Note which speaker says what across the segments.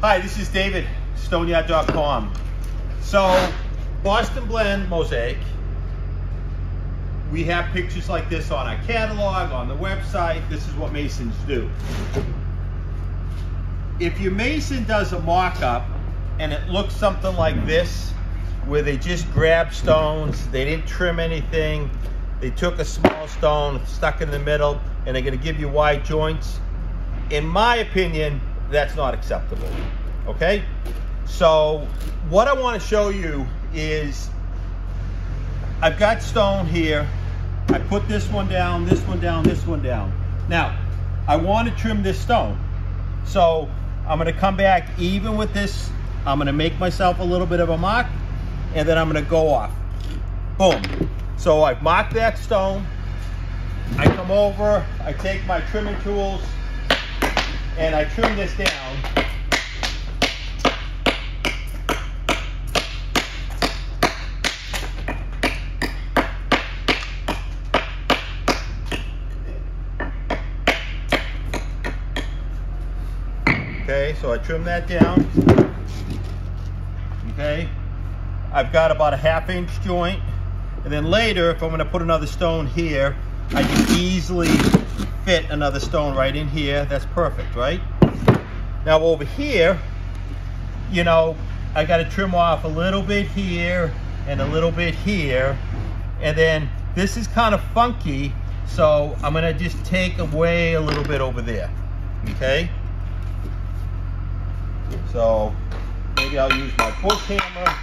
Speaker 1: Hi, this is David, stoneyard.com. So, Boston Blend Mosaic, we have pictures like this on our catalog, on the website. This is what masons do. If your mason does a mock-up and it looks something like this, where they just grabbed stones, they didn't trim anything, they took a small stone, stuck it in the middle, and they're gonna give you wide joints, in my opinion, that's not acceptable, okay? So what I want to show you is I've got stone here. I put this one down, this one down, this one down. Now, I want to trim this stone. So I'm going to come back even with this. I'm going to make myself a little bit of a mark, and then I'm going to go off. Boom. So I've marked that stone. I come over, I take my trimming tools, and I trim this down. Okay, so I trim that down. Okay, I've got about a 1/2 inch joint, and then later, if I'm going to put another stone here, I can easily fit another stone right in here. That's perfect, right? Now over here, you know, I got to trim off a little bit here and a little bit here, and then this is kind of funky, so I'm going to just take away a little bit over there. Okay, so maybe I'll use my bush hammer.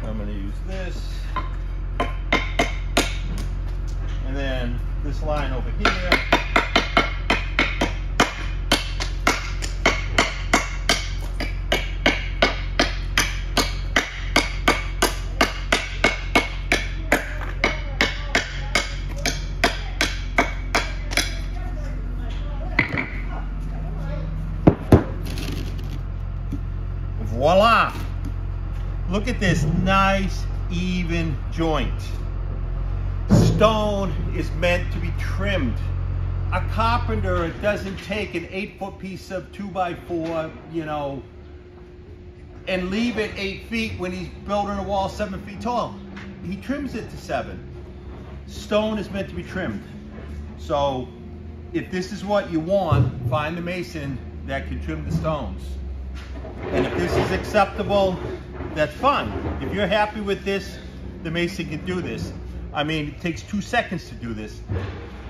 Speaker 1: I'm going to use this, and then this line over here. Voila! Look at this nice, even joint. Stone is meant to be trimmed. A carpenter doesn't take an 8-foot piece of 2x4, you know, and leave it 8 feet when he's building a wall 7 feet tall. He trims it to 7. Stone is meant to be trimmed. So if this is what you want, find a mason that can trim the stones. And if this is acceptable, that's fine. If you're happy with this, the mason can do this. I mean, it takes 2 seconds to do this.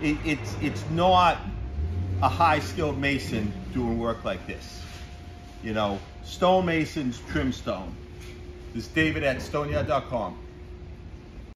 Speaker 1: It's not a high-skilled mason doing work like this. You know, stonemasons trim stone. This is David at stoneyard.com.